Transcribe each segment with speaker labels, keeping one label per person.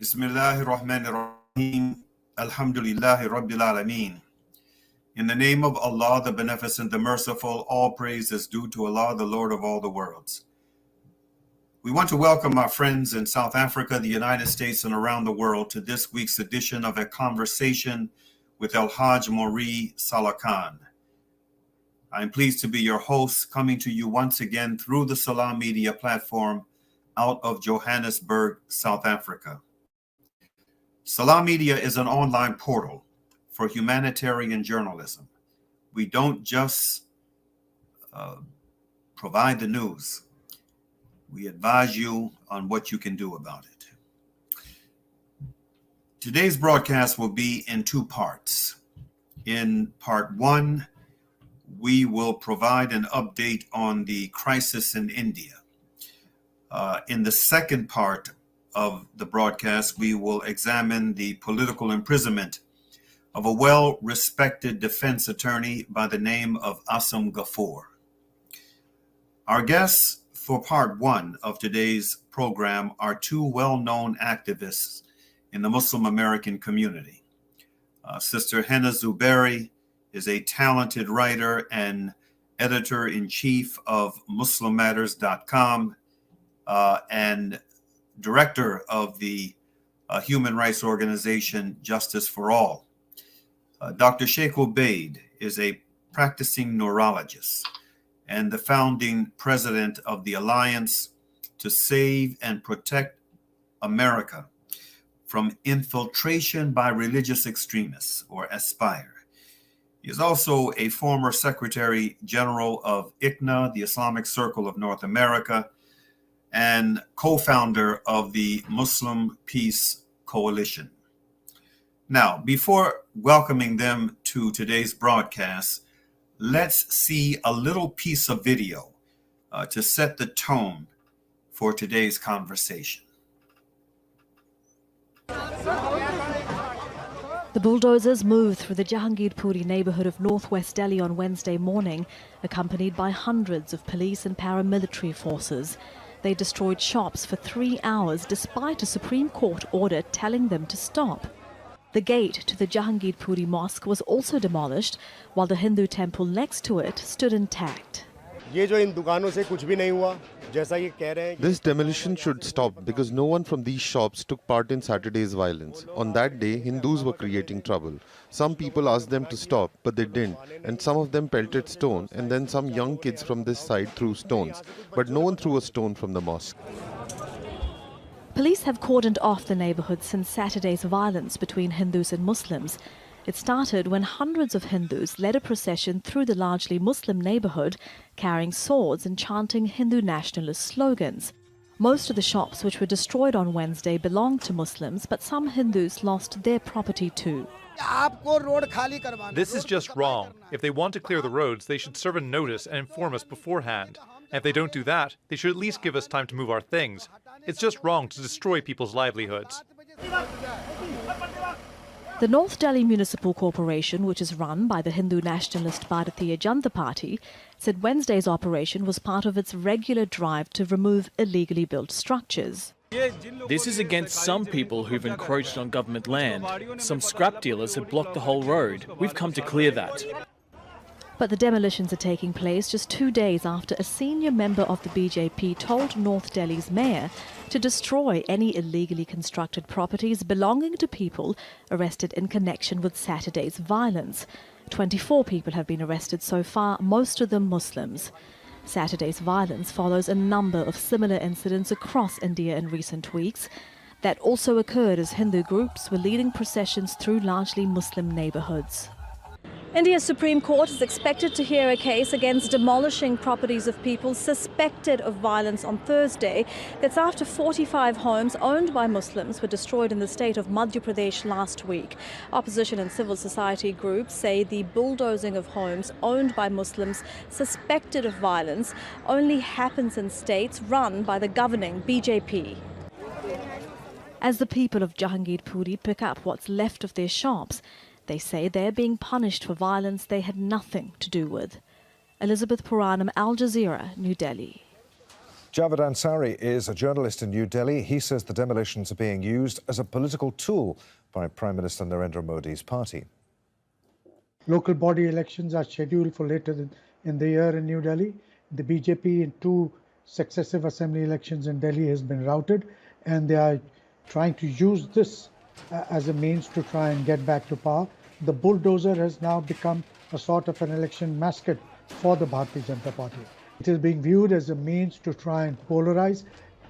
Speaker 1: Bismillahir Rahmanir Rahim. Alhamdulillahi Rabbil Alameen. In the name of Allah, the Beneficent, the Merciful, all praise is due to Allah, the Lord of all the worlds. We want to welcome our friends in South Africa, the United States, and around the world to this week's edition of A Conversation with El-Hajj Mauri Saalakhan. I am pleased to be your host, coming to you once again through the Salam Media platform out of Johannesburg, South Africa. Salam Media is an online portal for humanitarian journalism. We don't just provide the news. We advise you on what you can do about it. Today's broadcast will be in two parts. In part one, we will provide an update on the crisis in India. In the second part of the broadcast, we will examine the political imprisonment of a well-respected defense attorney by the name of Asam Ghafoor. Our guests for part one of today's program are two well-known activists in the Muslim American community. Sister Henna Zuberi is a talented writer and editor-in-chief of MuslimMatters.com and director of the human rights organization Justice for All. Dr. Sheikh Obaid is a practicing neurologist and the founding president of the Alliance to Save and Protect America from Infiltration by Religious Extremists, or ASPIRE. He is also a former Secretary General of ICNA, the Islamic Circle of North America, and co-founder of the Muslim Peace Coalition. Now, before welcoming them to today's broadcast, let's see a little piece of video to set the tone for today's conversation.
Speaker 2: The bulldozers moved through the Jahangirpuri neighborhood of northwest Delhi on Wednesday morning, accompanied by hundreds of police and paramilitary forces. They destroyed shops for 3 hours despite a Supreme Court order telling them to stop. The gate to the Jahangirpuri mosque was also demolished, while the Hindu temple next to it stood intact.
Speaker 3: This demolition should stop because no one from these shops took part in Saturday's violence. On that day, Hindus were creating trouble. Some people asked them to stop, but they didn't, and some of them pelted stone, and then some young kids from this side threw stones, but no one threw a stone from the mosque.
Speaker 2: Police have cordoned off the neighborhood since Saturday's violence between Hindus and Muslims. It started when hundreds of Hindus led a procession through the largely Muslim neighborhood, carrying swords and chanting Hindu nationalist slogans. Most of the shops which were destroyed on Wednesday belonged to Muslims, but some Hindus lost their property too.
Speaker 4: This is just wrong. If they want to clear the roads, they should serve a notice and inform us beforehand. And if they don't do that, they should at least give us time to move our things. It's just wrong to destroy people's livelihoods.
Speaker 2: The North Delhi Municipal Corporation, which is run by the Hindu nationalist Bharatiya Janata Party, said Wednesday's operation was part of its regular drive to remove illegally built structures.
Speaker 5: This is against some people who've encroached on government land. Some scrap dealers had blocked the whole road. We've come to clear that.
Speaker 2: But the demolitions are taking place just 2 days after a senior member of the BJP told North Delhi's mayor to destroy any illegally constructed properties belonging to people arrested in connection with Saturday's violence. 24 people have been arrested so far, most of them Muslims. Saturday's violence follows a number of similar incidents across India in recent weeks. That also occurred as Hindu groups were leading processions through largely Muslim neighborhoods. India's Supreme Court is expected to hear a case against demolishing properties of people suspected of violence on Thursday. That's after 45 homes owned by Muslims were destroyed in the state of Madhya Pradesh last week. Opposition and civil society groups say the bulldozing of homes owned by Muslims suspected of violence only happens in states run by the governing BJP. As the people of Jahangirpuri pick up what's left of their shops, they say they're being punished for violence they had nothing to do with. Elizabeth Puranam, Al Jazeera, New Delhi.
Speaker 6: Javed Ansari is a journalist in New Delhi. He says the demolitions are being used as a political tool by Prime Minister Narendra Modi's party.
Speaker 7: Local body elections are scheduled for later in the year in New Delhi. The BJP in 2 successive assembly elections in Delhi has been routed, and they are trying to use this as a means to try and get back to power. The bulldozer has now become a sort of an election mascot for the Bharatiya Janata Party. It is being viewed as a means to try and polarize.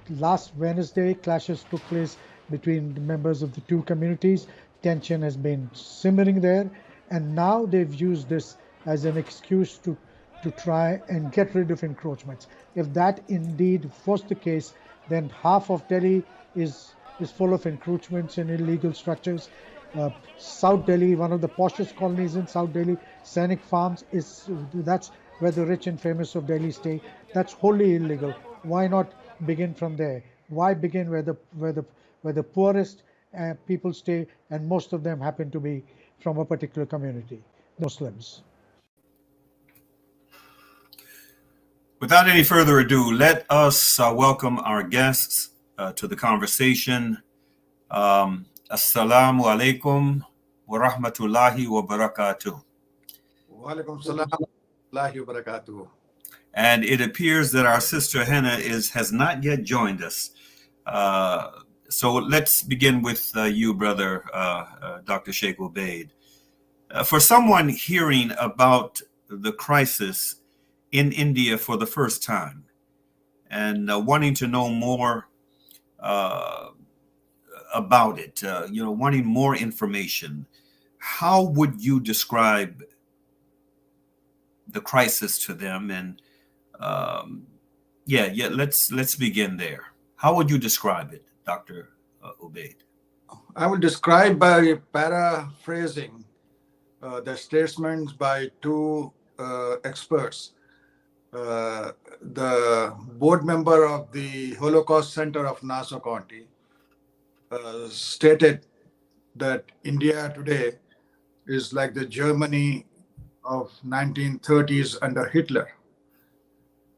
Speaker 7: Last Wednesday, clashes took place between the members of the 2 communities. Tension has been simmering there, and now they've used this as an excuse to try and get rid of encroachments. If that indeed was the case, then half of Delhi is full of encroachments and illegal structures. South Delhi, one of the poshest colonies in South Delhi, Sainik Farms, that's where the rich and famous of Delhi stay. That's wholly illegal. Why not begin from there? Why begin where the poorest people stay, and most of them happen to be from a particular community, Muslims?
Speaker 1: Without any further ado, let us welcome our guests to the conversation. Assalamu alaikum wa rahmatullahi wa barakatuh.
Speaker 8: Wa alaikum salam wa rahmatullahi wa barakatuh.
Speaker 1: And it appears that our sister Henna has not yet joined us. So let's begin with you, brother, Dr. Sheikh Ubaid. For someone hearing about the crisis in India for the first time and wanting to know more about it, wanting more information, how would you describe the crisis to them? And let's begin there. How would you describe it, Dr. Ubaid?
Speaker 8: I will describe by paraphrasing the statements by 2 experts. The board member of the Holocaust Center of Nassau County stated that India today is like the Germany of 1930s under Hitler.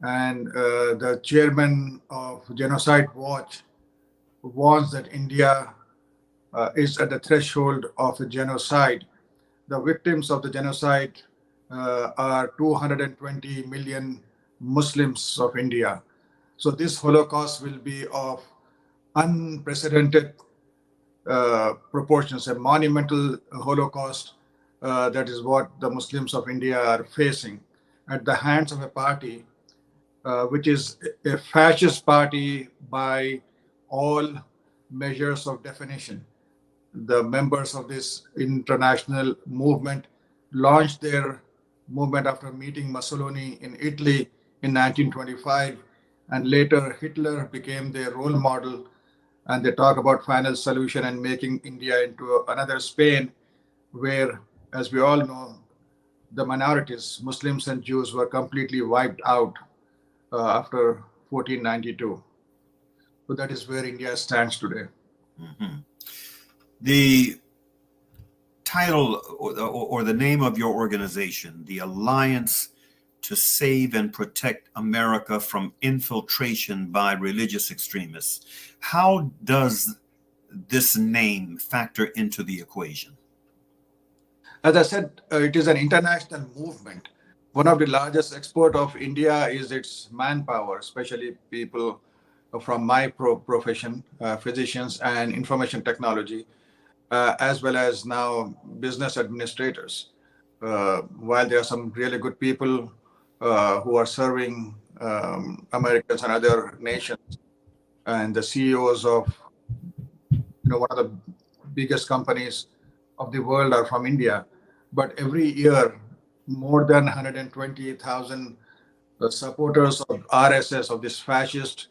Speaker 8: And the chairman of Genocide Watch warns that India is at the threshold of a genocide. The victims of the genocide are 220 million Muslims of India. So this Holocaust will be of unprecedented proportions, a monumental Holocaust. That is what the Muslims of India are facing at the hands of a party which is a fascist party by all measures of definition. The members of this international movement launched their movement after meeting Mussolini in Italy in 1925, and later Hitler became their role model, and they talk about final solution and making India into another Spain, where, as we all know, the minorities, Muslims and Jews, were completely wiped out after 1492. So that is where India stands today.
Speaker 1: Mm-hmm. The title or the name of your organization, the Alliance to Save and Protect America from Infiltration by Religious Extremists. How does this name factor into the equation?
Speaker 8: As I said, it is an international movement. One of the largest export of India is its manpower, especially people from my profession, physicians and information technology, as well as now business administrators. While there are some really good people who are serving Americans and other nations, and the CEOs of one of the biggest companies of the world are from India. But every year, more than 120,000 supporters of RSS, of this fascist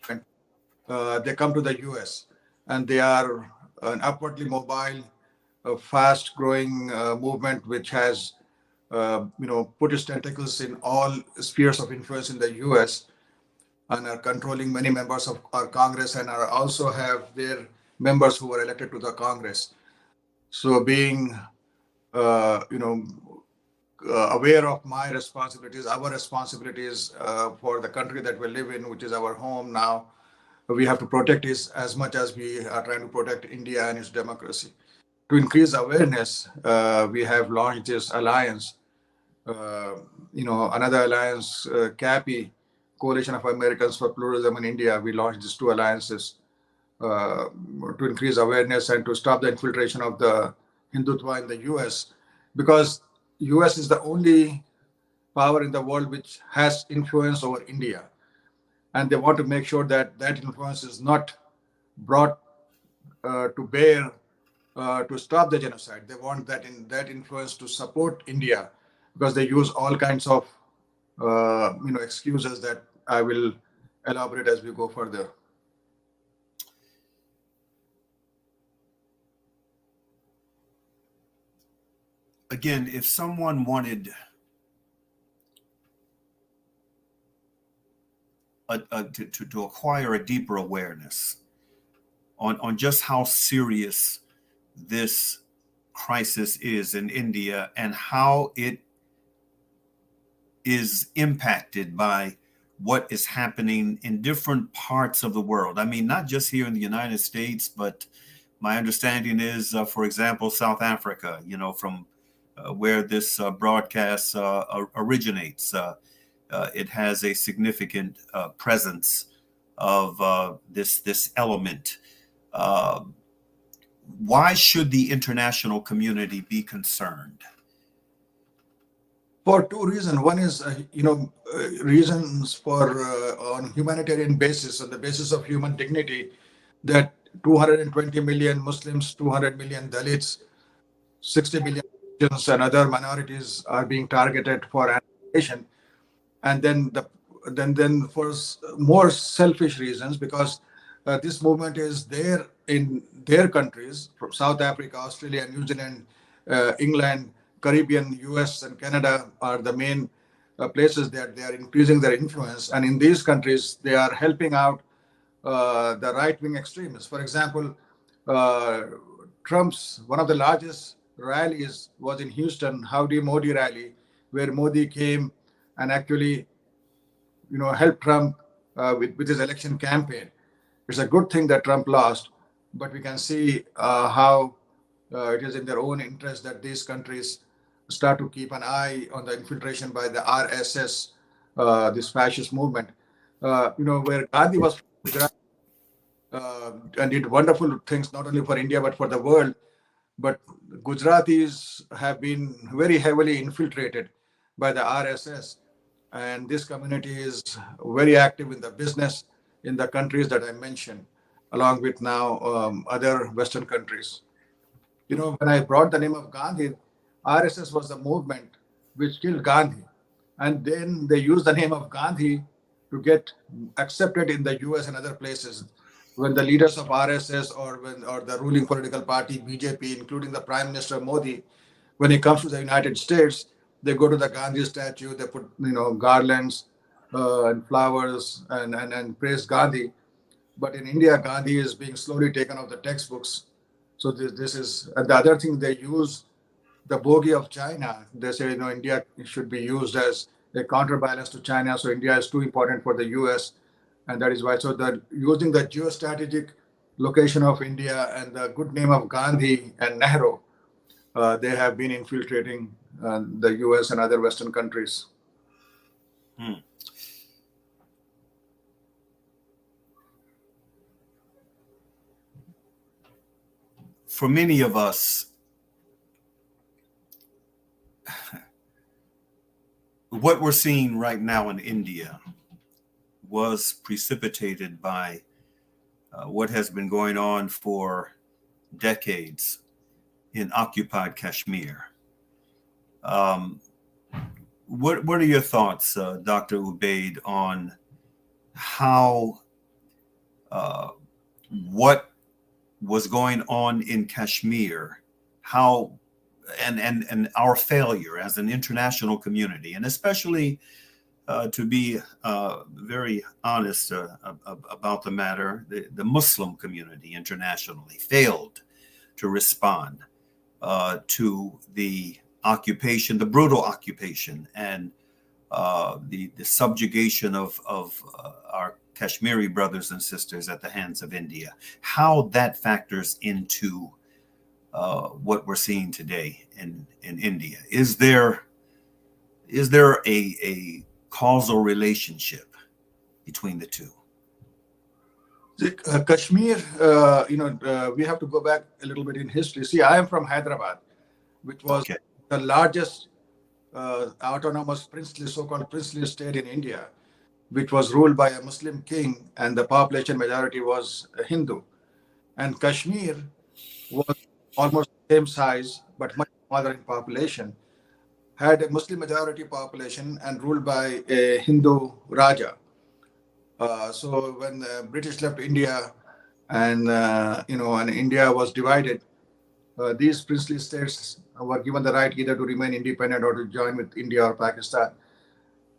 Speaker 8: movement, they come to the US, and they are an upwardly mobile, fast-growing movement which has put its tentacles in all spheres of influence in the US, and are controlling many members of our Congress, and are also have their members who were elected to the Congress. So being aware of my responsibilities, our responsibilities for the country that we live in, which is our home now. We have to protect it as much as we are trying to protect India and its democracy. To increase awareness, we have launched this alliance. Another alliance, CAPI, Coalition of Americans for Pluralism in India. We launched these two alliances to increase awareness and to stop the infiltration of the Hindutva in the US, because US is the only power in the world which has influence over India, and they want to make sure that that influence is not brought to bear to stop the genocide. They want that influence to support India, because they use all kinds of excuses that I will elaborate as we go further.
Speaker 1: Again, if someone wanted to acquire a deeper awareness on just how serious this crisis is in India and how it is impacted by what is happening in different parts of the world. I mean, not just here in the United States, but my understanding is, for example, South Africa, from where this broadcast originates. It has a significant presence of this element. Why should the international community be concerned?
Speaker 8: For two reasons. One is, reasons for on humanitarian basis, on the basis of human dignity, that 220 million Muslims, 200 million Dalits, 60 million Christians and other minorities are being targeted for annihilation. And then for more selfish reasons, because this movement is there in their countries, from South Africa, Australia, New Zealand, England, Caribbean, US, and Canada are the main places that they are increasing their influence. And in these countries, they are helping out the right-wing extremists. For example, Trump's one of the largest rallies was in Houston, Howdy Modi rally, where Modi came and actually, helped Trump with his election campaign. It's a good thing that Trump lost, but we can see how it is in their own interest that these countries start to keep an eye on the infiltration by the RSS, this fascist movement. Where Gandhi was and did wonderful things not only for India but for the world. But Gujaratis have been very heavily infiltrated by the RSS, and this community is very active in the business in the countries that I mentioned, along with now other Western countries. When I brought the name of Gandhi, RSS was the movement which killed Gandhi, and then they used the name of Gandhi to get accepted in the US and other places. When the leaders of RSS or the ruling political party BJP, including the Prime Minister Modi, when he comes to the United States, they go to the Gandhi statue, they put garlands and flowers and praise Gandhi. But in India, Gandhi is being slowly taken off the textbooks. So this is, and the other thing, they use the bogey of China. They say India should be used as a counterbalance to China. So India is too important for the US. And that is why, so using the geostrategic location of India and the good name of Gandhi and Nehru, they have been infiltrating the US and other Western countries.
Speaker 1: For many of us, what we're seeing right now in India was precipitated by what has been going on for decades in occupied Kashmir. What are your thoughts, Dr. Ubaid, on how what was going on in Kashmir, how and our failure as an international community, and especially to be very honest about the matter, the Muslim community internationally failed to respond to the occupation, the brutal occupation, and the subjugation of our Kashmiri brothers and sisters at the hands of India, how that factors into what we're seeing today in India. Is there a causal relationship between the two?
Speaker 8: Kashmir, we have to go back a little bit in history. See, I am from Hyderabad, which was the largest autonomous princely, so-called princely state in India, which was ruled by a Muslim king, and the population majority was Hindu. And Kashmir was almost the same size, but much smaller in population, had a Muslim majority population and ruled by a Hindu Raja. So when the British left India, and and India was divided, these princely states were given the right either to remain independent or to join with India or Pakistan.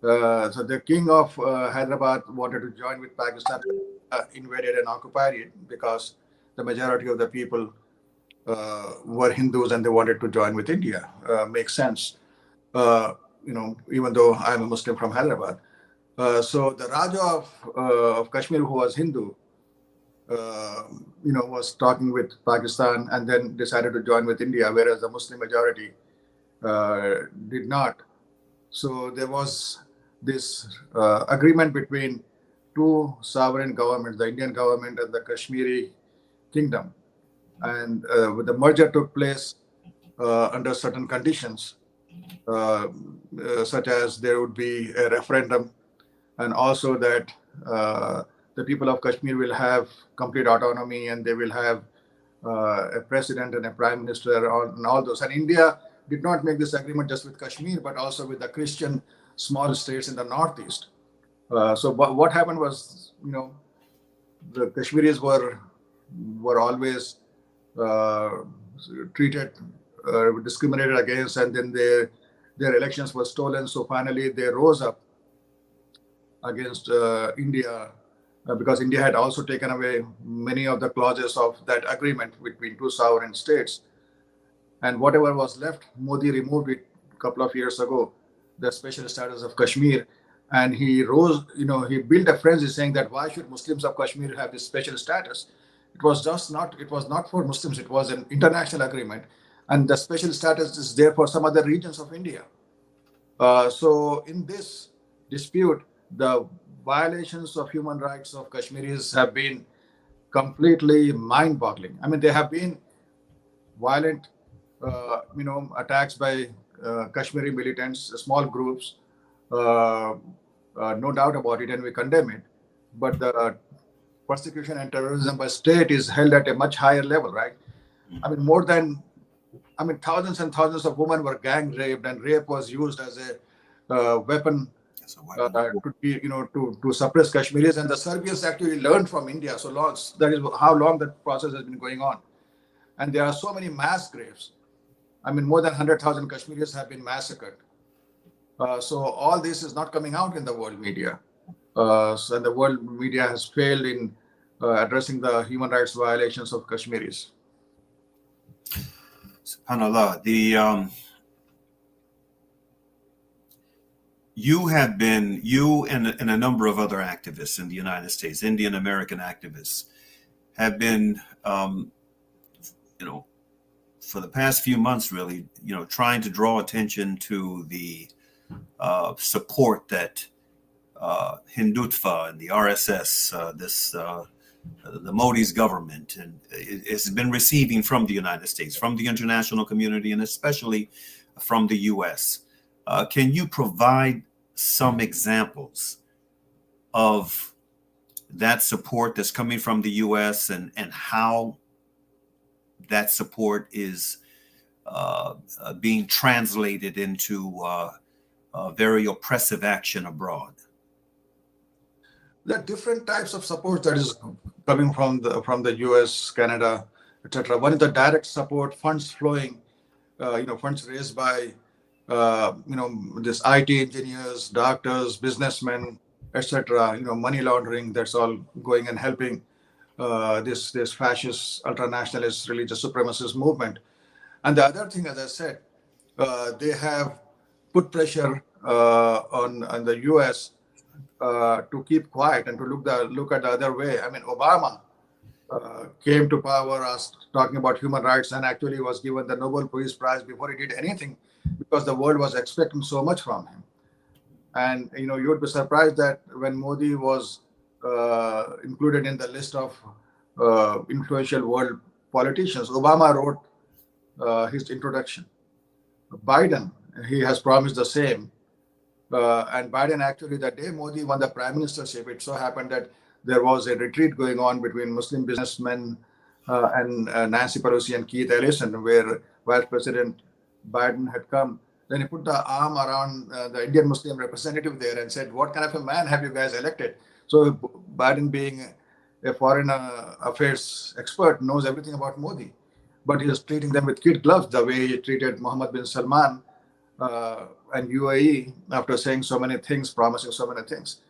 Speaker 8: So the king of Hyderabad wanted to join with Pakistan, invaded and occupied it because the majority of the people were Hindus and they wanted to join with India. Makes sense. Even though I'm a Muslim from Hyderabad. So the Raja of Kashmir, who was Hindu, was talking with Pakistan and then decided to join with India, whereas the Muslim majority did not. So there was this agreement between two sovereign governments, the Indian government and the Kashmiri kingdom. And the merger took place under certain conditions, such as there would be a referendum, and also that the people of Kashmir will have complete autonomy and they will have a president and a prime minister and all those. And India did not make this agreement just with Kashmir, but also with the Christian small states in the northeast. So what happened was, the Kashmiris were always treated, discriminated against, and then their elections were stolen. So finally they rose up against India, because India had also taken away many of the clauses of that agreement between two sovereign states. And whatever was left, Modi removed it a couple of years ago, the special status of Kashmir. And he he built a frenzy saying that why should Muslims of Kashmir have this special status? It was not for Muslims, it was an international agreement. And the special status is there for some other regions of India. So in this dispute, the violations of human rights of Kashmiris have been completely mind-boggling. I mean, there have been violent, attacks by Kashmiri militants, small groups, no doubt about it, and we condemn it. But the persecution and terrorism by state is held at a much higher level, right? I mean, thousands and thousands of women were gang raped, and rape was used as a weapon to suppress Kashmiris. And the Serbians actually learned from India. So long, that is how long that process has been going on. And there are so many mass graves. I mean, more than 100,000 Kashmiris have been massacred. So all this is not coming out in the world media. So the world media has failed in addressing the human rights violations of Kashmiris.
Speaker 1: SubhanAllah, you and a number of other activists in the United States, Indian American activists, have been, for the past few months, really, trying to draw attention to the support that Hindutva and the RSS, the Modi's government, and it has been receiving from the United States, from the international community, and especially from the U.S. Can you provide some examples of that support that's coming from the U.S. and how that support is being translated into very oppressive action abroad?
Speaker 8: There are different types of support that is coming from the U.S., Canada, etc. One is the direct support, funds flowing, funds raised by this IT engineers, doctors, businessmen, etc. Money laundering. That's all going and helping this fascist, ultra-nationalist, religious supremacist movement. And the other thing, as I said, they have put pressure on the U.S. To keep quiet and to look at the other way. I mean, Obama came to power as talking about human rights and actually was given the Nobel Peace Prize before he did anything because the world was expecting so much from him. And you would be surprised that when Modi was included in the list of influential world politicians, Obama wrote his introduction. Biden, he has promised the same. And Biden actually, the day Modi won the prime ministership, it so happened that there was a retreat going on between Muslim businessmen and Nancy Pelosi and Keith Ellison, where Vice President Biden had come. Then he put the arm around the Indian Muslim representative there and said, "What kind of a man have you guys elected?" So Biden, being a foreign affairs expert, knows everything about Modi, but he was treating them with kid gloves the way he treated Mohammed bin Salman and UAE after saying so many things, promising so many things.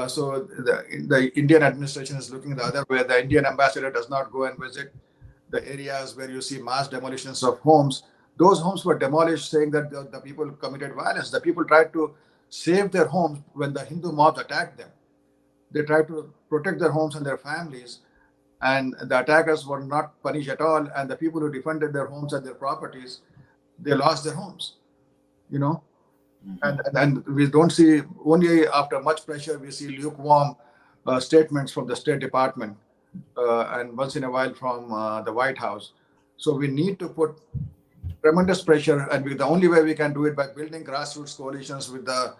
Speaker 8: So the Indian administration is looking the other way. The Indian ambassador does not go and visit the areas where you see mass demolitions of homes. Those homes were demolished, saying that the people committed violence. The people tried to save their homes when the Hindu mobs attacked them. They tried to protect their homes and their families, and the attackers were not punished at all. And the people who defended their homes and their properties, they lost their homes. And we don't see, only after much pressure we see lukewarm statements from the State Department and once in a while from the White House. So we need to put tremendous pressure, and the only way we can do it by building grassroots coalitions with the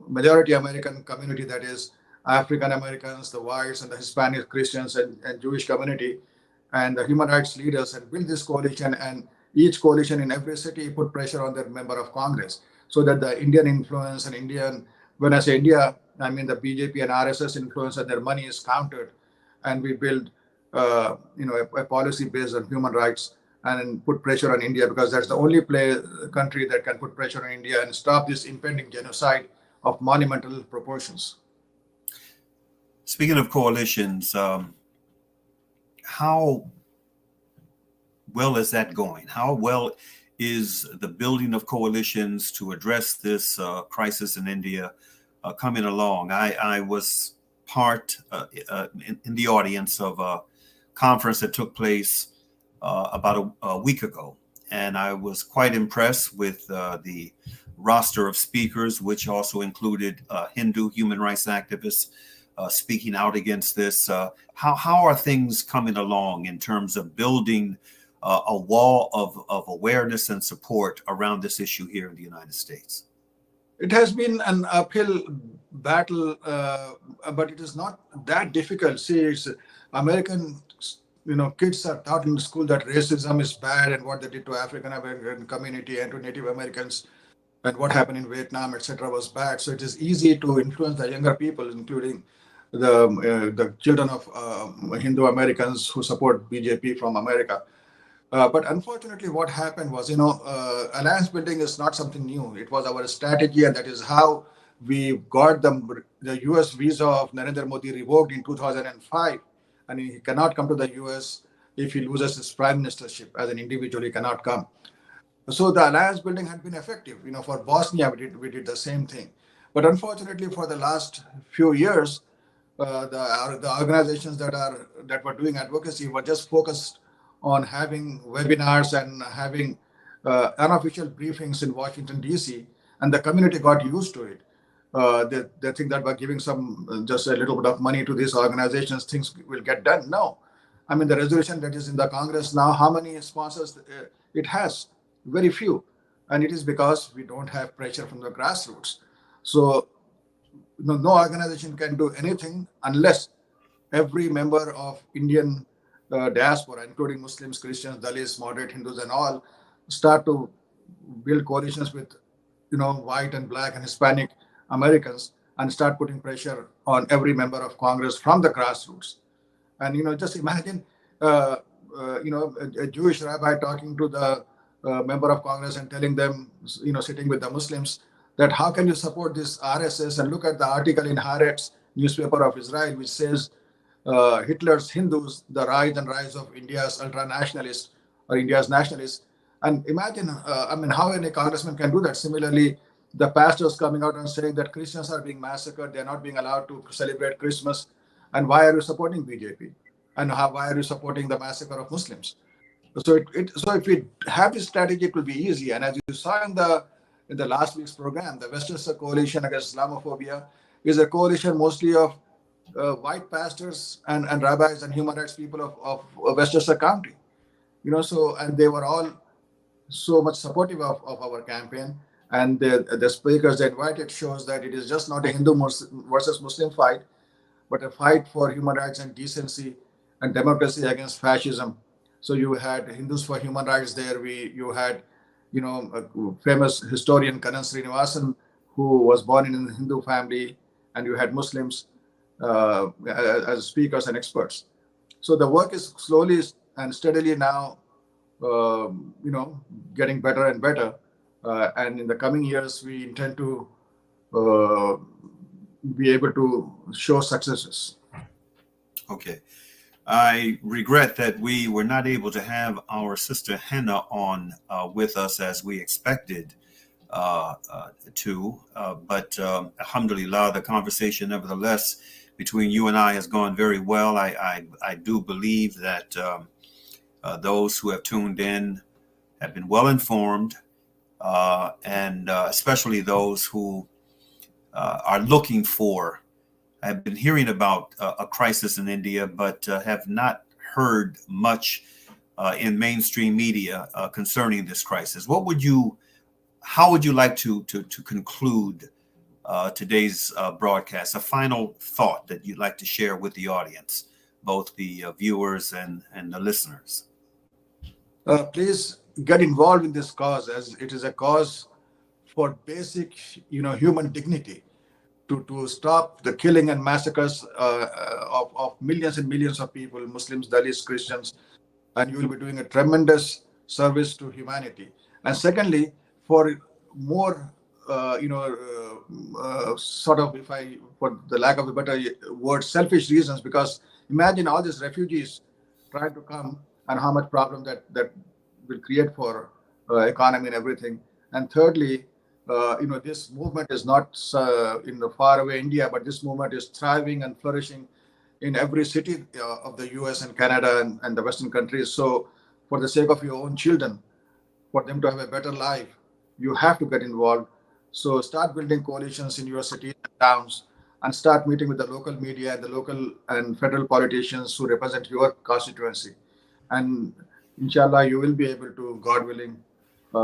Speaker 8: majority American community, that is African Americans, the whites and the Hispanic Christians and Jewish community, and the human rights leaders, and build this coalition. And each coalition in every city put pressure on their member of Congress so that the Indian influence and when I say India, I mean the BJP and RSS influence and their money is countered, and we build a policy based on human rights and put pressure on India, because that's the only country that can put pressure on India and stop this impending genocide of monumental proportions.
Speaker 1: Speaking of coalitions, how well is that going? How well is the building of coalitions to address this crisis in India coming along? I was part in the audience of a conference that took place about a week ago, and I was quite impressed with the roster of speakers, which also included Hindu human rights activists speaking out against this. How are things coming along in terms of building a wall of awareness and support around this issue here in the United States?
Speaker 8: It has been an uphill battle, but it is not that difficult. See, it's American, kids are taught in school that racism is bad and what they did to African American community and to Native Americans and what happened in Vietnam, etc., was bad. So it is easy to influence the younger people, including the children of Hindu Americans who support BJP from America. But unfortunately, what happened was, alliance building is not something new. It was our strategy, and that is how we got the U.S. visa of Narendra Modi revoked in 2005. And he cannot come to the U.S. if he loses his prime ministership. As an individual, he cannot come. So the alliance building had been effective. For Bosnia, we did the same thing. But unfortunately, for the last few years, the organizations that were doing advocacy were just focused on having webinars and having unofficial briefings in Washington, D.C., and the community got used to it. They think that by giving just a little bit of money to these organizations, things will get done. No. I mean, the resolution that is in the Congress now, how many sponsors it has? Very few. And it is because we don't have pressure from the grassroots. So no organization can do anything unless every member of Indian diaspora, including Muslims, Christians, Dalits, moderate Hindus, and all, start to build coalitions with, white and black and Hispanic Americans and start putting pressure on every member of Congress from the grassroots. And, just imagine, a Jewish rabbi talking to the member of Congress and telling them, sitting with the Muslims, that how can you support this RSS? And look at the article in Haaretz, newspaper of Israel, which says, Hitler's Hindus, the rise and rise of India's ultra-nationalists or India's nationalists. And imagine, how any congressman can do that. Similarly, the pastors coming out and saying that Christians are being massacred, they're not being allowed to celebrate Christmas. And why are you supporting BJP? And why are you supporting the massacre of Muslims? So if we have this strategy, it will be easy. And as you saw in the last week's program, the Westchester Coalition Against Islamophobia is a coalition mostly of white pastors and rabbis and human rights people of Westchester County. And they were all so much supportive of our campaign. And the speakers they invited shows that it is just not a Hindu versus Muslim fight, but a fight for human rights and decency and democracy against fascism. So you had Hindus for Human Rights there. You had, a famous historian Kanan Srinivasan, who was born in a Hindu family, and you had Muslims as speakers and experts. So the work is slowly and steadily now, getting better and better. And in the coming years, we intend to be able to show successes.
Speaker 1: Okay. I regret that we were not able to have our sister Henna on with us as we expected to, but alhamdulillah, the conversation nevertheless between you and I has gone very well. I do believe that those who have tuned in have been well informed, and especially those who are looking for. I've been hearing about a crisis in India, but have not heard much in mainstream media concerning this crisis. How would you like to conclude today's broadcast? A final thought that you'd like to share with the audience, both the viewers and the listeners.
Speaker 8: Please get involved in this cause, as it is a cause for basic, human dignity. To stop the killing and massacres of millions and millions of people, Muslims, Dalits, Christians, and you will be doing a tremendous service to humanity. And secondly, for more, for the lack of a better word, selfish reasons, because imagine all these refugees trying to come and how much problem that will create for economy and everything. And thirdly, this movement is not in the faraway India, but this movement is thriving and flourishing in every city of the US and Canada and the Western countries. So for the sake of your own children, for them to have a better life, you have to get involved. So start building coalitions in your cities and towns, and start meeting with the local media and the local and federal politicians who represent your constituency. And inshallah, you will be able to, God willing,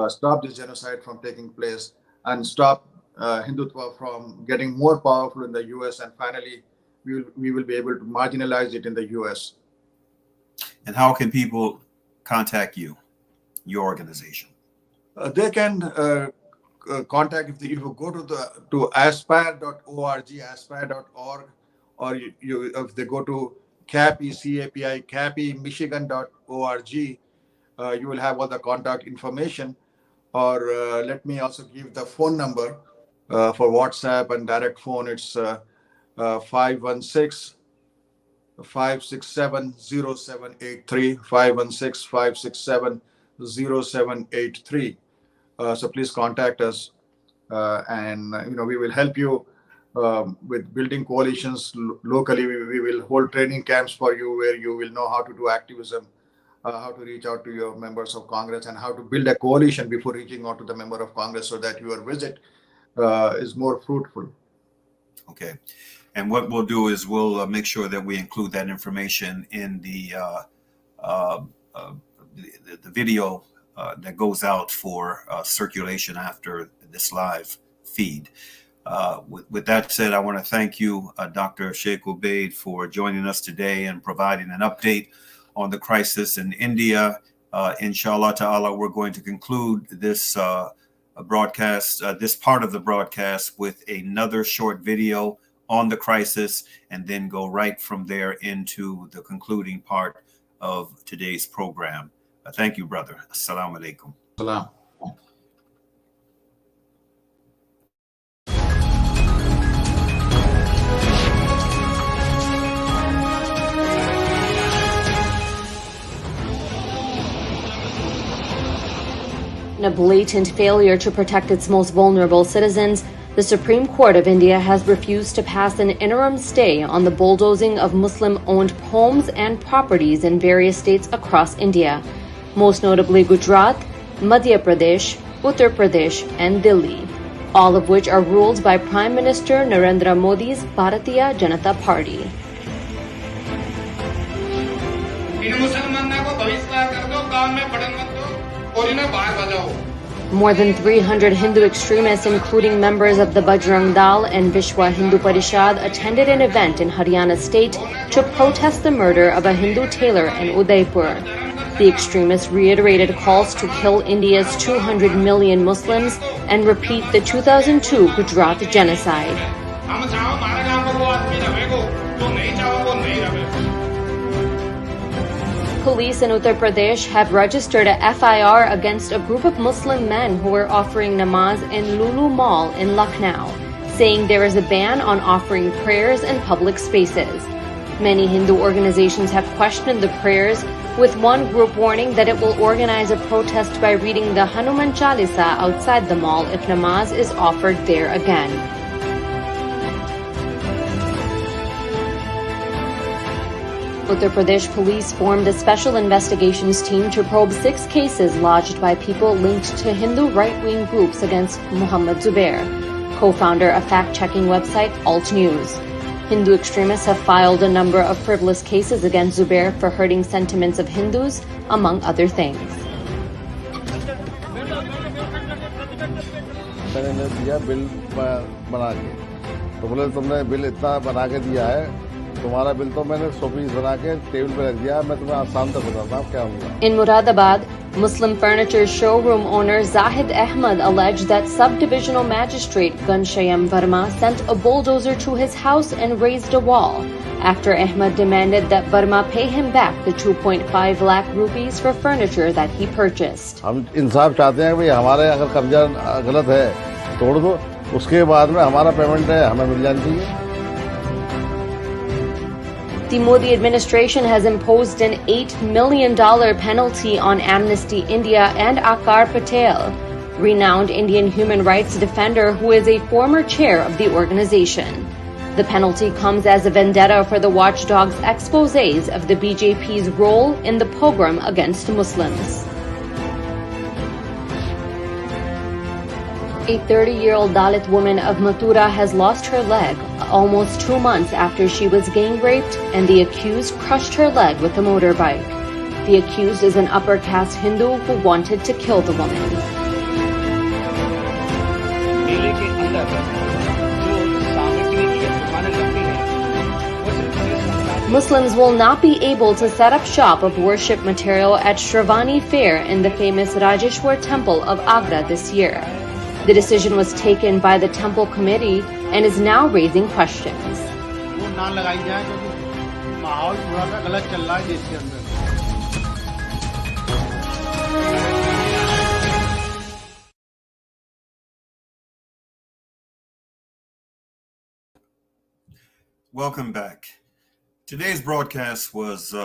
Speaker 8: stop this genocide from taking place and stop Hindutva from getting more powerful in the US. And finally, we will be able to marginalize it in the US.
Speaker 1: And how can people contact you, your organization?
Speaker 8: They can contact if you go to aspire.org, or if they go to CAPI, you will have all the contact information. Or let me also give the phone number for WhatsApp and direct phone. It's 516-567-0783, 516-567-0783. So please contact us, and we will help you with building coalitions locally. We will hold training camps for you where you will know how to do activism, how to reach out to your members of Congress, and how to build a coalition before reaching out to the member of Congress, so that your visit is more fruitful.
Speaker 1: Okay. And what we'll do is we'll make sure that we include that information in the video that goes out for circulation after this live feed. With that said, I want to thank you, Dr. Sheikh Ubaid, for joining us today and providing an update on the crisis in India. Inshallah ta'ala, we're going to conclude this broadcast, this part of the broadcast, with another short video on the crisis, and then go right from there into the concluding part of today's program. Thank you, brother. Assalamu alaikum.
Speaker 8: Salam.
Speaker 9: In a blatant failure to protect its most vulnerable citizens, the Supreme Court of India has refused to pass an interim stay on the bulldozing of Muslim-owned homes and properties in various states across India, most notably Gujarat, Madhya Pradesh, Uttar Pradesh, and Delhi, all of which are ruled by Prime Minister Narendra Modi's Bharatiya Janata Party. More than 300 Hindu extremists, including members of the Bajrang Dal and Vishwa Hindu Parishad, attended an event in Haryana state to protest the murder of a Hindu tailor in Udaipur. The extremists reiterated calls to kill India's 200 million Muslims and repeat the 2002 Gujarat genocide. Police in Uttar Pradesh have registered a FIR against a group of Muslim men who were offering namaz in Lulu Mall in Lucknow, saying there is a ban on offering prayers in public spaces. Many Hindu organizations have questioned the prayers, with one group warning that it will organize a protest by reading the Hanuman Chalisa outside the mall if namaz is offered there again. Uttar Pradesh police formed a special investigations team to probe 6 cases lodged by people linked to Hindu right-wing groups against Muhammad Zubair, co-founder of fact-checking website Alt News. Hindu extremists have filed a number of frivolous cases against Zubair for hurting sentiments of Hindus, among other things.
Speaker 10: मैंने दिया bill बना के तो बोले तुमने bill इतना बना के दिया है तुम्हारा बिल तो मैंने 100 पीस बना के टेबल पे रख दिया मैं तुम्हें आसान तक बताता हूँ क्या हुआ.
Speaker 9: In Muradabad, Muslim furniture showroom owner Zahid Ahmad alleged that subdivisional magistrate Ghanshayam Verma sent a bulldozer to his house and raised a wall, after Ahmad demanded that Verma pay him back the 2.5 lakh rupees for furniture that he purchased.
Speaker 10: हम इंसाफ चाहते हैं कि हमारे अगर कब्जा गलत है तोड़ दो उसके बाद में हमारा पेमेंट है हमें मिल जानी चाहिए.
Speaker 9: The Modi administration has imposed an $8 million penalty on Amnesty India and Akar Patel, renowned Indian human rights defender who is a former chair of the organization. The penalty comes as a vendetta for the watchdog's exposés of the BJP's role in the pogrom against Muslims. A 30-year-old Dalit woman of Mathura has lost her leg almost 2 months after she was gang raped and the accused crushed her leg with a motorbike. The accused is an upper caste Hindu who wanted to kill the woman. Muslims will not be able to set up shop of worship material at Shravani Fair in the famous Rajeshwar Temple of Agra this year. The decision was taken by the temple committee and is now raising questions.
Speaker 1: Welcome back. Today's broadcast was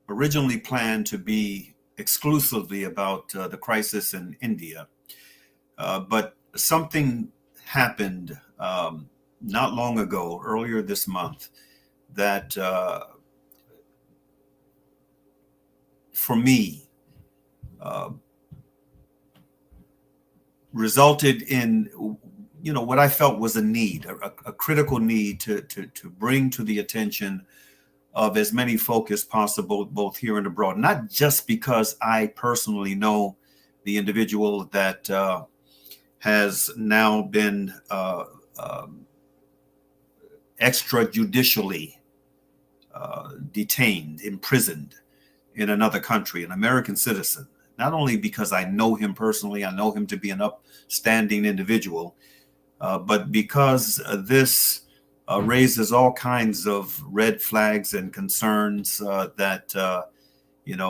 Speaker 1: originally planned to be exclusively about the crisis in India. But something happened not long ago, earlier this month, that for me resulted in what I felt was a need, a critical need to bring to the attention of as many folk as possible, both here and abroad. Not just because I personally know the individual that has now been extrajudicially detained, imprisoned in another country, an American citizen. Not only because I know him personally, I know him to be an upstanding individual, but because this raises all kinds of red flags and concerns that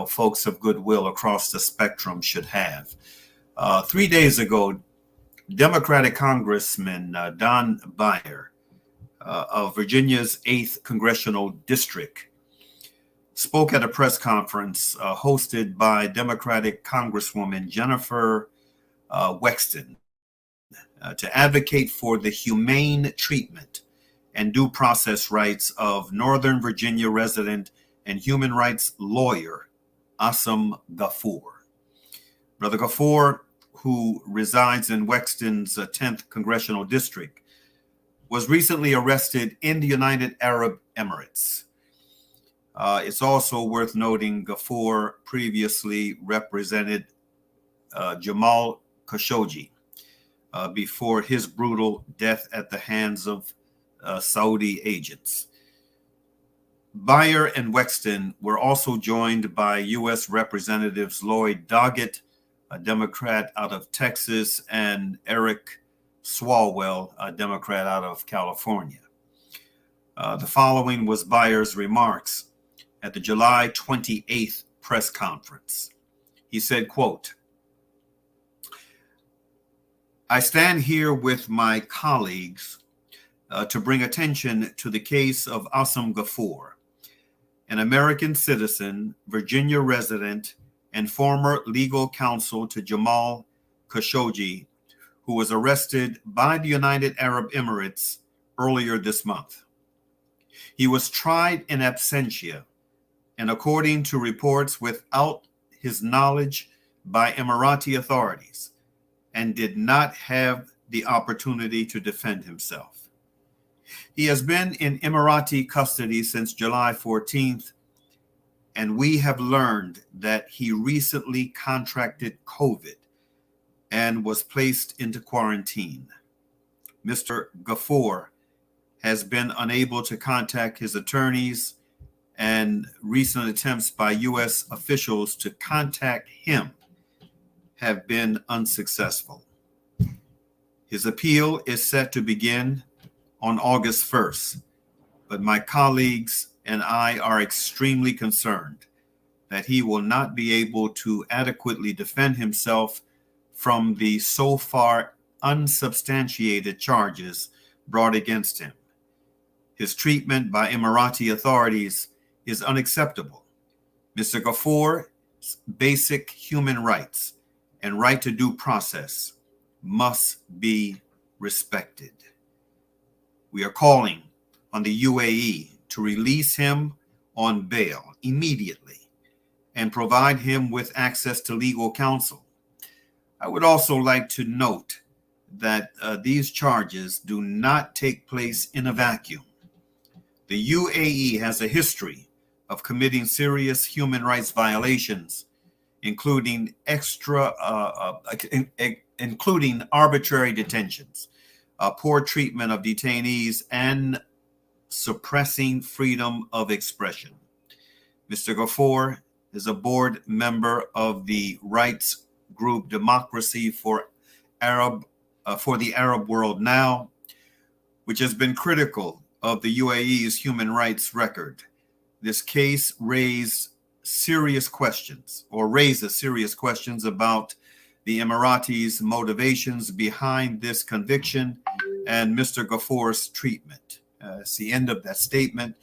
Speaker 1: folks of goodwill across the spectrum should have. 3 days ago, Democratic Congressman Don Beyer of Virginia's 8th Congressional District spoke at a press conference hosted by Democratic Congresswoman Jennifer Wexton to advocate for the humane treatment and due process rights of Northern Virginia resident and human rights lawyer Asam Ghafoor. Brother Ghafoor, who resides in Wexton's 10th Congressional District, was recently arrested in the United Arab Emirates. It's also worth noting Ghafoor previously represented Jamal Khashoggi before his brutal death at the hands of Saudi agents. Beyer and Wexton were also joined by U.S. Representatives Lloyd Doggett, a Democrat out of Texas, and Eric Swalwell, a Democrat out of California. The following was Beyer's remarks at the July 28th press conference. He said, quote, "I stand here with my colleagues to bring attention to the case of Asam Ghafoor, an American citizen, Virginia resident, and former legal counsel to Jamal Khashoggi, who was arrested by the United Arab Emirates earlier this month. He was tried in absentia, and according to reports, without his knowledge by Emirati authorities, and did not have the opportunity to defend himself. He has been in Emirati custody since July 14th, and we have learned that he recently contracted COVID and was placed into quarantine. Mr. Ghafoor has been unable to contact his attorneys, and recent attempts by U.S. officials to contact him have been unsuccessful. His appeal is set to begin on August 1st, but my colleagues and I are extremely concerned that he will not be able to adequately defend himself from the so far unsubstantiated charges brought against him. His treatment by Emirati authorities is unacceptable. Mr. Ghafoor's basic human rights and right to due process must be respected. We are calling on the UAE to release him on bail immediately and provide him with access to legal counsel. I would also like to note that these charges do not take place in a vacuum. The UAE has a history of committing serious human rights violations, including including arbitrary detentions, poor treatment of detainees, and suppressing freedom of expression. Mr. Ghafoor is a board member of the rights group Democracy for the Arab World Now, which has been critical of the UAE's human rights record. This case raises serious questions about the Emiratis' motivations behind this conviction and Mr. Ghafoor's treatment. It's the end of that statement.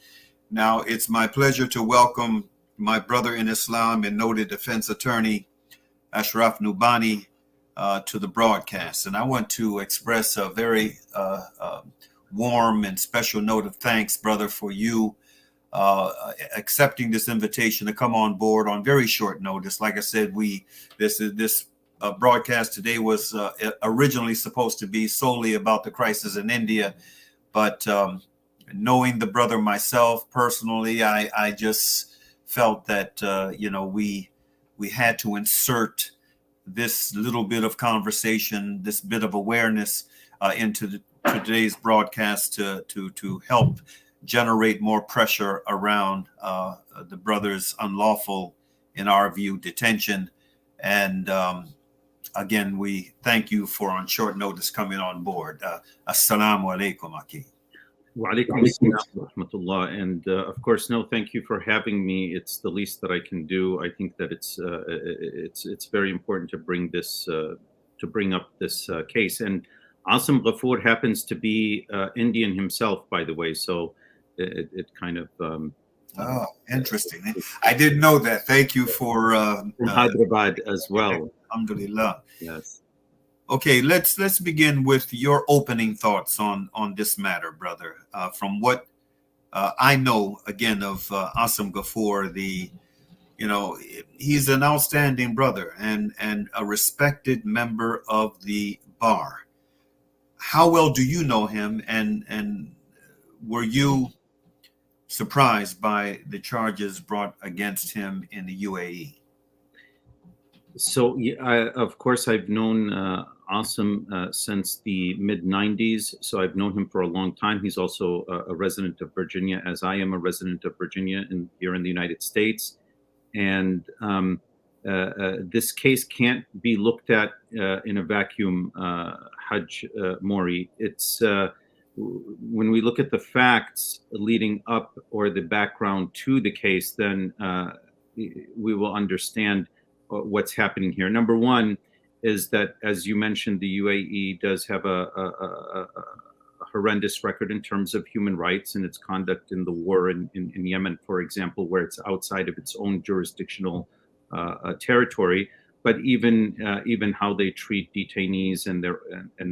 Speaker 1: Now, it's my pleasure to welcome my brother in Islam and noted defense attorney, Ashraf Nubani, to the broadcast. And I want to express a very warm and special note of thanks, brother, for you accepting this invitation to come on board on very short notice. Like I said, this broadcast today was originally supposed to be solely about the crisis in India, but knowing the brother myself personally, I just felt that we had to insert this little bit of conversation, this bit of awareness into today's broadcast to help generate more pressure around the brother's unlawful, in our view, detention. And again, we thank you for on short notice coming on board. Assalamu alaikum, Aki.
Speaker 11: Wa alaikum assalam wa rahmatullah. And of course, no, thank you for having me. It's the least that I can do. I think that it's very important to bring up this case. And Asam Ghafoor happens to be Indian himself, by the way. So it kind of
Speaker 1: Oh, interesting. I didn't know that. Thank you for
Speaker 11: From Hyderabad as well.
Speaker 1: Alhamdulillah.
Speaker 11: Yes.
Speaker 1: Okay, let's begin with your opening thoughts on this matter, brother. From what I know, again, of Asim Ghafoor, he's an outstanding brother and a respected member of the bar. How well do you know him, and were you surprised by the charges brought against him in the UAE?
Speaker 11: So, of course, I've known Asim since the mid-90s. So I've known him for a long time. He's also a resident of Virginia, as I am a resident of Virginia here in the United States. And this case can't be looked at in a vacuum, Hajj Mauri. It's when we look at the facts leading up or the background to the case, then we will understand what's happening here. Number one is that, as you mentioned, the UAE does have a horrendous record in terms of human rights and its conduct in the war in Yemen, for example, where it's outside of its own jurisdictional territory. But even how they treat detainees and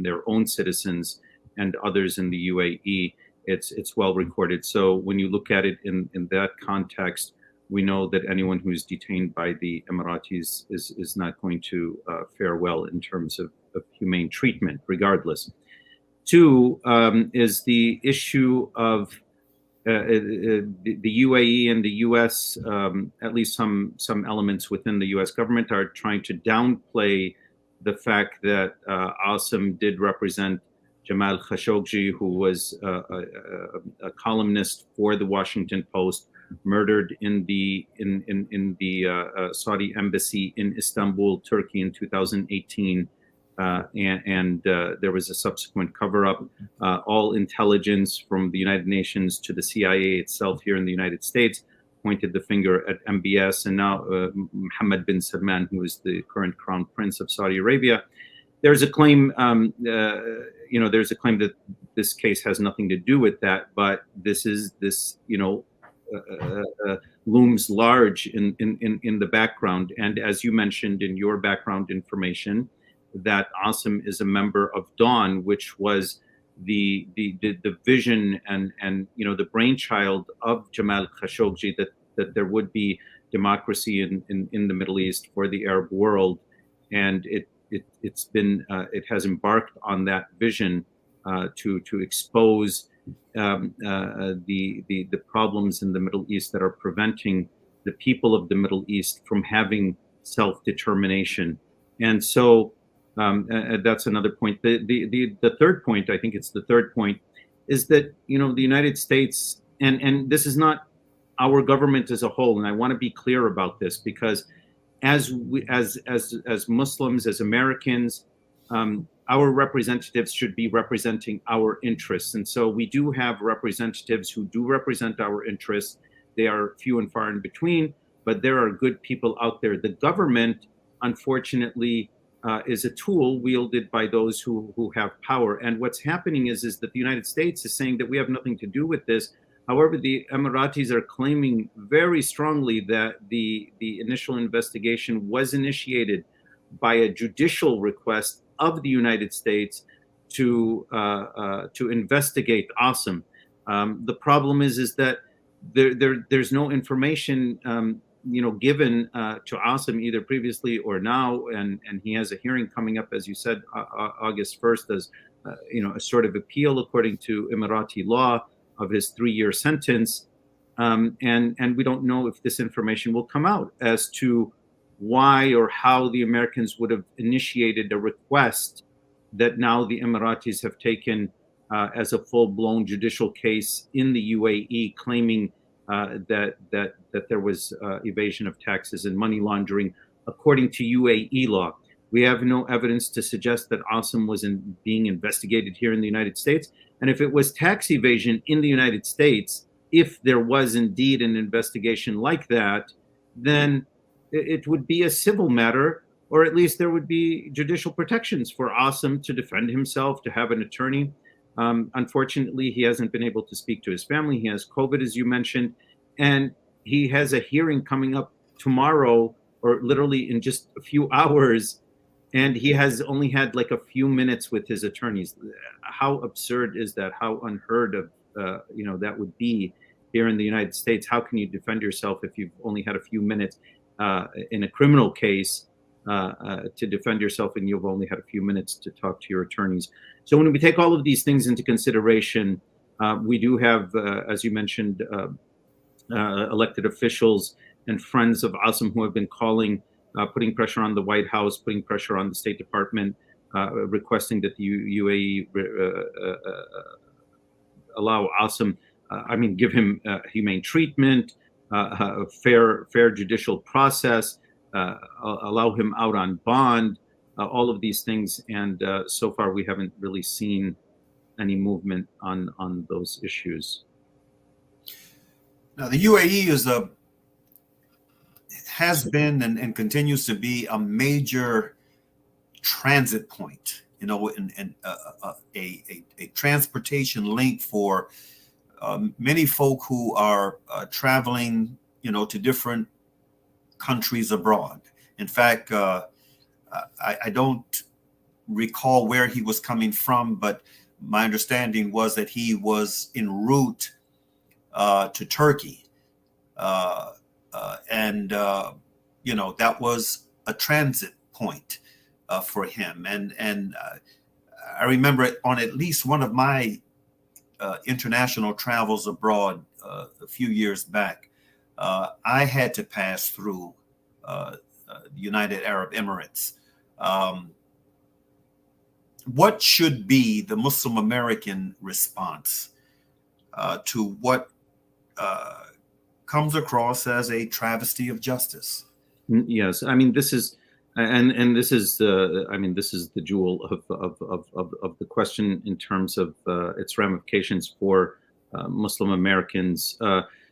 Speaker 11: their own citizens and others in the UAE, it's well recorded. So when you look at it in that context, we know that anyone who's detained by the Emiratis is not going to fare well in terms of humane treatment, regardless. Two is the issue of the UAE and the U.S. At least some elements within the U.S. government are trying to downplay the fact that Asim did represent Jamal Khashoggi, who was a columnist for the Washington Post, murdered in the Saudi embassy in Istanbul, Turkey, in 2018, and there was a subsequent cover-up. All intelligence from the United Nations to the CIA itself here in the United States pointed the finger at MBS, and now Mohammed bin Salman, who is the current crown prince of Saudi Arabia. There's a claim, there's a claim that this case has nothing to do with that, but this looms large in the background. And as you mentioned in your background information, that Asim is a member of Dawn, which was the vision and the brainchild of Jamal Khashoggi, that there would be democracy in the Middle East for the Arab world, and it has embarked on that vision to expose the problems in the Middle East that are preventing the people of the Middle East from having self-determination. And so that's another point. The third point, I think it's the third point, is that the United States, and this is not our government as a whole, and I want to be clear about this, because as Muslims, as Americans, our representatives should be representing our interests. And so we do have representatives who do represent our interests. They are few and far in between, but there are good people out there. The government, unfortunately, is a tool wielded by those who have power. And what's happening is that the United States is saying that we have nothing to do with this. However, the Emiratis are claiming very strongly that the initial investigation was initiated by a judicial request of the United States to investigate Asim. The problem is that there's no information given to Asim either previously or now, and he has a hearing coming up, as you said, August 1st, as a sort of appeal according to Emirati law of his 3-year sentence, and we don't know if this information will come out as to why or how the Americans would have initiated a request that now the Emiratis have taken as a full-blown judicial case in the UAE, claiming that there was evasion of taxes and money laundering according to UAE law. We have no evidence to suggest that Asim was being investigated here in the United States. And if it was tax evasion in the United States, if there was indeed an investigation like that, then it would be a civil matter, or at least there would be judicial protections for Asim to defend himself, to have an attorney. Unfortunately, he hasn't been able to speak to his family. He has COVID, as you mentioned, and he has a hearing coming up tomorrow, or literally in just a few hours, and he has only had like a few minutes with his attorneys. How absurd is that? How unheard of, that would be here in the United States. How can you defend yourself if you've only had a few minutes in a criminal case to defend yourself, and you've only had a few minutes to talk to your attorneys? So when we take all of these things into consideration, we do have, as you mentioned, elected officials and friends of Asim who have been calling, putting pressure on the White House, putting pressure on the State Department, requesting that the UAE allow Asim, give him humane treatment, a fair judicial process, allow him out on bond, all of these things. And so far, we haven't really seen any movement on those issues.
Speaker 1: Now, the UAE has been and continues to be a major transit point, and a transportation link for many folk who are traveling, to different countries abroad. In fact, I don't recall where he was coming from, but my understanding was that he was en route to Turkey. And that was a transit point for him. And I remember on at least one of my international travels abroad a few years back, I had to pass through the United Arab Emirates. What should be the Muslim American response to what comes across as a travesty of justice?
Speaker 11: Yes, this is, this is the jewel of the question in terms of its ramifications for Muslim Americans.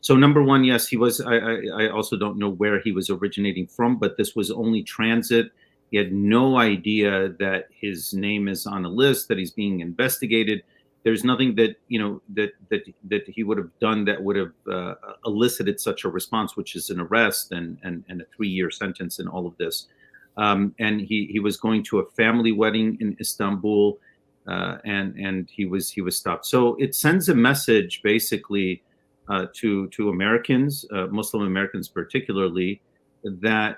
Speaker 11: So number one, yes, he was. I also don't know where he was originating from, but this was only transit. He had no idea that his name is on a list, that he's being investigated. There's nothing that that he would have done that would have elicited such a response, which is an arrest and a 3-year sentence in all of this. And he was going to a family wedding in Istanbul, and he was stopped. So it sends a message basically to Americans, Muslim Americans particularly, that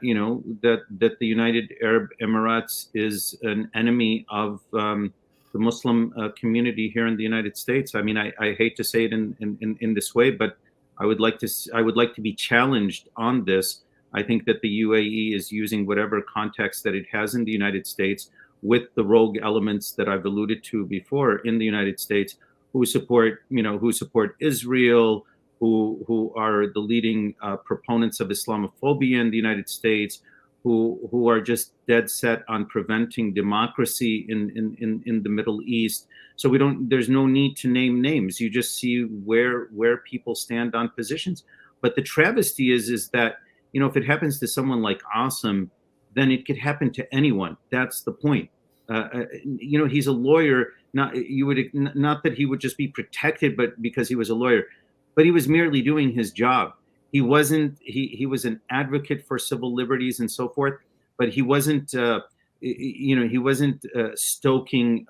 Speaker 11: that the United Arab Emirates is an enemy of the Muslim community here in the United States. I hate to say it in this way, but I would like to be challenged on this. I think that the UAE is using whatever context that it has in the United States with the rogue elements that I've alluded to before in the United States, who support Israel, who are the leading proponents of Islamophobia in the United States, who are just dead set on preventing democracy in the Middle East. So there's no need to name names. You just see where people stand on positions. But the travesty is that, if it happens to someone like Asim, then it could happen to anyone. That's the point. He's a lawyer. Not that he would just be protected, but because he was a lawyer, but he was merely doing his job. He wasn't. He was an advocate for civil liberties and so forth, but he wasn't. He wasn't stoking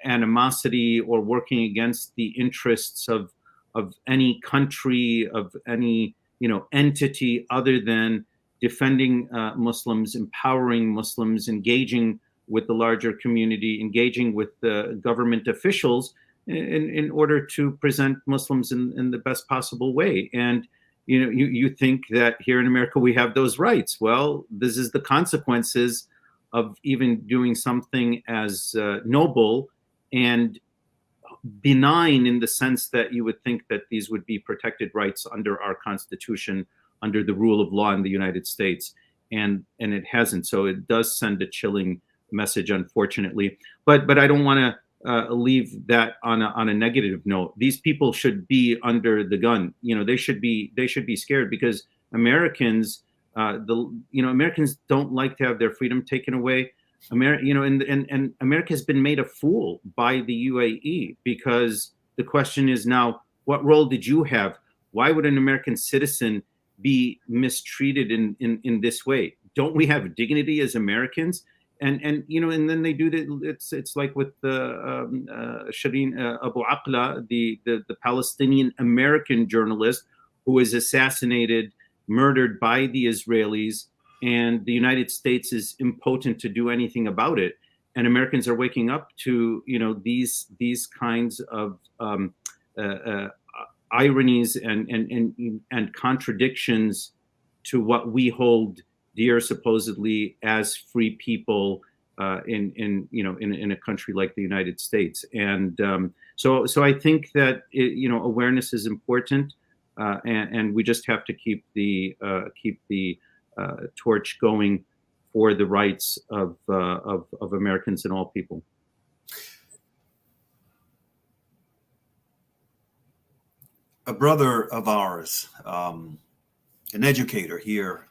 Speaker 11: animosity or working against the interests of any country, of any entity, other than defending Muslims, empowering Muslims, engaging with the larger community, engaging with the government officials in order to present Muslims in the best possible way. And you think that here in America we have those rights. Well, this is the consequences of even doing something as noble and benign, in the sense that you would think that these would be protected rights under our Constitution, under the rule of law in the United States, and it hasn't. So it does send a chilling message, unfortunately. But I don't want to leave that on a negative note. These people should be under the gun. They should be scared, because Americans, Americans don't like to have their freedom taken away. And America has been made a fool by the UAE, because the question is now, what role did you have? Why would an American citizen be mistreated in this way? Don't we have dignity as Americans? And then they do that. It's like with Shireen Abu Aqla, the Palestinian American journalist who was assassinated, murdered by the Israelis, and the United States is impotent to do anything about it. And Americans are waking up to these kinds of ironies and contradictions to what we hold dear, supposedly, as free people in a country like the United States. And so I think that awareness is important, and we just have to keep the torch going for the rights of Americans and all people.
Speaker 1: A brother of ours, an educator here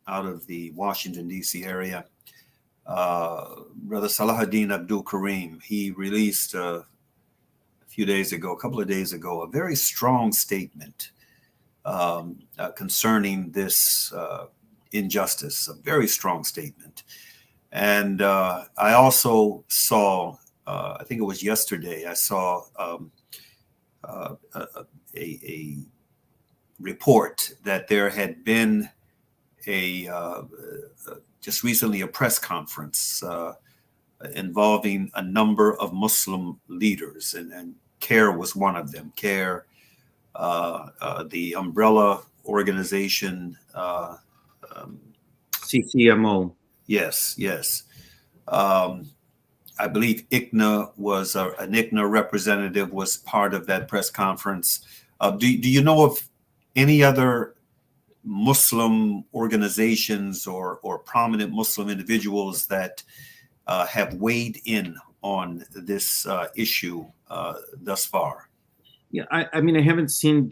Speaker 1: out of the Washington, D.C. area, Brother Salahuddin Abdul Karim, he released a couple of days ago, a very strong statement concerning this injustice, a very strong statement. And I also saw, I think it was yesterday, I saw a report that there had been just recently a press conference involving a number of Muslim leaders, and CARE was one of them. CARE, the umbrella organization,
Speaker 11: CCMO.
Speaker 1: Yes. I believe ICNA was an ICNA representative was part of that press conference. Do you know of any other Muslim organizations or prominent Muslim individuals that have weighed in on this issue thus far?
Speaker 11: Yeah, I mean, I haven't seen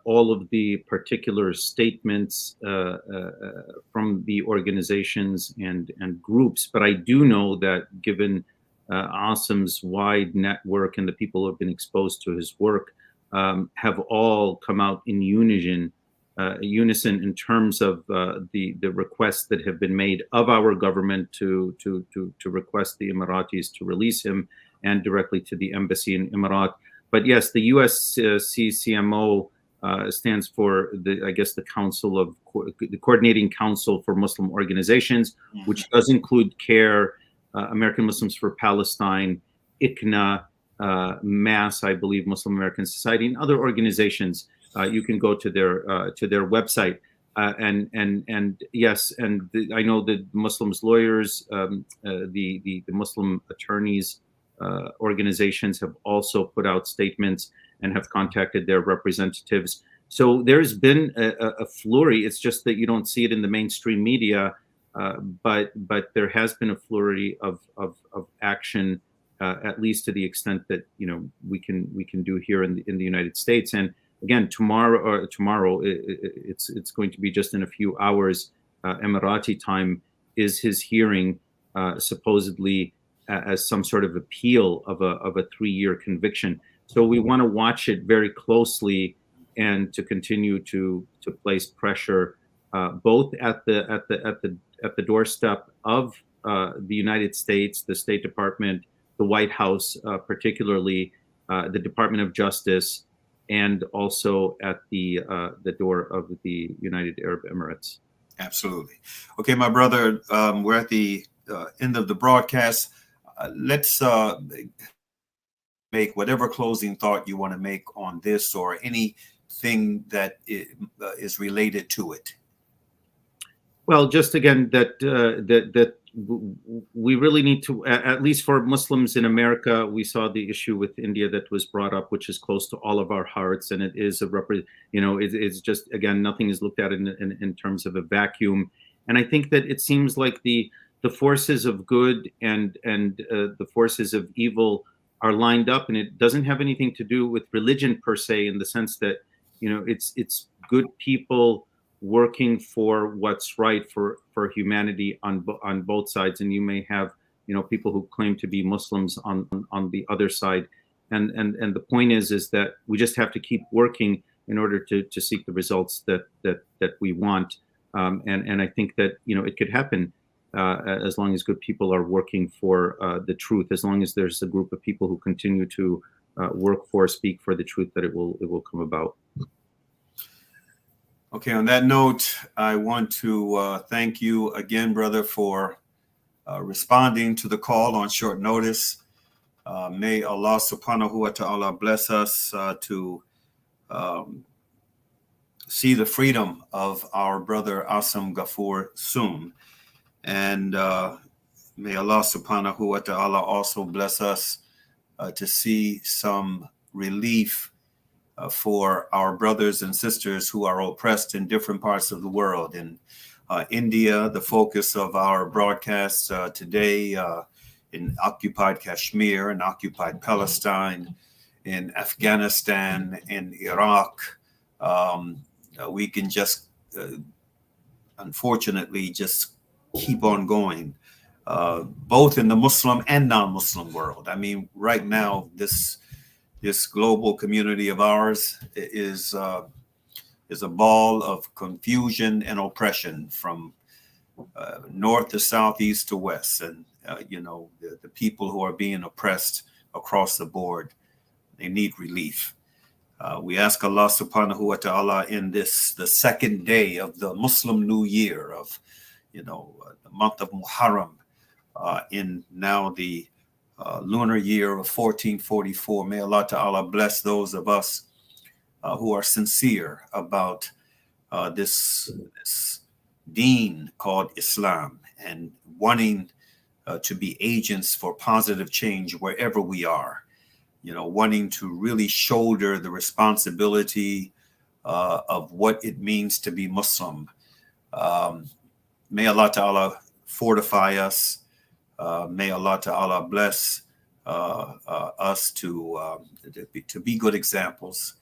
Speaker 11: all of the particular statements from the organizations and groups, but I do know that given Asim's wide network and the people who have been exposed to his work have all come out in unison in terms of the requests that have been made of our government to request the Emiratis to release him, and directly to the embassy in Emirat. But yes, the USCCMO stands for the Coordinating Council for Muslim Organizations, which does include CARE, American Muslims for Palestine, ICNA, MAS, I believe, Muslim American Society, and other organizations. You can go to their website, and yes, and I know the Muslims lawyers, the Muslim attorneys. Organizations have also put out statements and have contacted their representatives. So there's been a flurry. It's just that you don't see it in the mainstream media, but there has been a flurry of action, at least to the extent that we can do here in the United States. And again, tomorrow it's going to be just in a few hours, Emirati time, is his hearing, supposedly as some sort of appeal of a 3-year conviction. So we want to watch it very closely and to continue to place pressure both at the doorstep of the United States, the State Department, the White House, particularly the Department of Justice, and also at the door of the United Arab Emirates.
Speaker 1: Absolutely. Okay, my brother, we're at the end of the broadcast. Let's make whatever closing thought you want to make on this or anything that is related to it.
Speaker 11: Well, just again that we really need to, at least for Muslims in America, we saw the issue with India that was brought up, which is close to all of our hearts, and it is it's just, again, nothing is looked at in terms of a vacuum. And I think that it seems like the forces of good and the forces of evil are lined up, and it doesn't have anything to do with religion per se, in the sense that it's good people working for what's right for humanity on both sides. And you may have people who claim to be Muslims on the other side, and the point is that we just have to keep working in order to seek the results that we want. And I think that, it could happen as long as good people are working for the truth, as long as there's a group of people who continue to speak for the truth, that it will come about.
Speaker 1: Okay, on that note, I want to thank you again, brother, for responding to the call on short notice. May Allah subhanahu wa ta'ala bless us to see the freedom of our brother Asam Ghafoor soon. And may Allah subhanahu wa ta'ala also bless us to see some relief for our brothers and sisters who are oppressed in different parts of the world. In India, the focus of our broadcast today, in occupied Kashmir and occupied Palestine, in Afghanistan, in Iraq, we can just, unfortunately, just keep on going, both in the Muslim and non-Muslim world. I mean, right now, this global community of ours is a ball of confusion and oppression from north to south, east to west. And, the people who are being oppressed across the board, they need relief. We ask Allah subhanahu wa ta'ala in the second day of the Muslim New Year of, the month of Muharram, in now the lunar year of 1444. May Allah ta'ala bless those of us who are sincere about this deen called Islam, and wanting to be agents for positive change wherever we are, wanting to really shoulder the responsibility of what it means to be Muslim. May Allah ta'ala fortify us. May Allah ta'ala bless us to be good examples,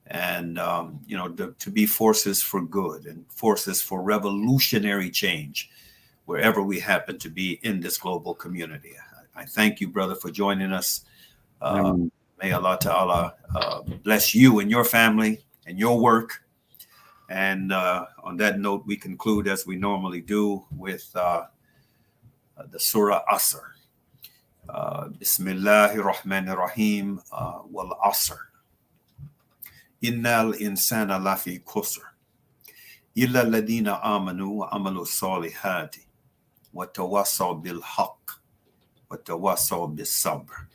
Speaker 1: and to be forces for good and forces for revolutionary change wherever we happen to be in this global community. I thank you, brother, for joining us. May Allah ta'ala bless you and your family and your work. And on that note, we conclude as we normally do with the Surah Asr. Bismillahir Rahmanir Rahim, wal Asr. Innal insana lafi khusr. Illa alladhina amanu wa amalu salihati. Wa tawassaw bil haqq. Wa tawassaw bis sabr.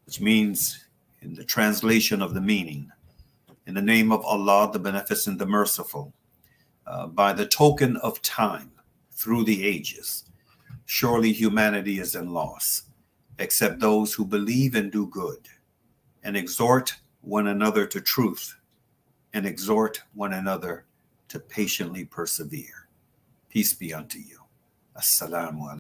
Speaker 1: Which means, in the translation of the meaning, in the name of Allah, the Beneficent, the Merciful, by the token of time through the ages, surely humanity is in loss, except those who believe and do good, and exhort one another to truth, and exhort one another to patiently persevere. Peace be unto you. Assalamu alaikum.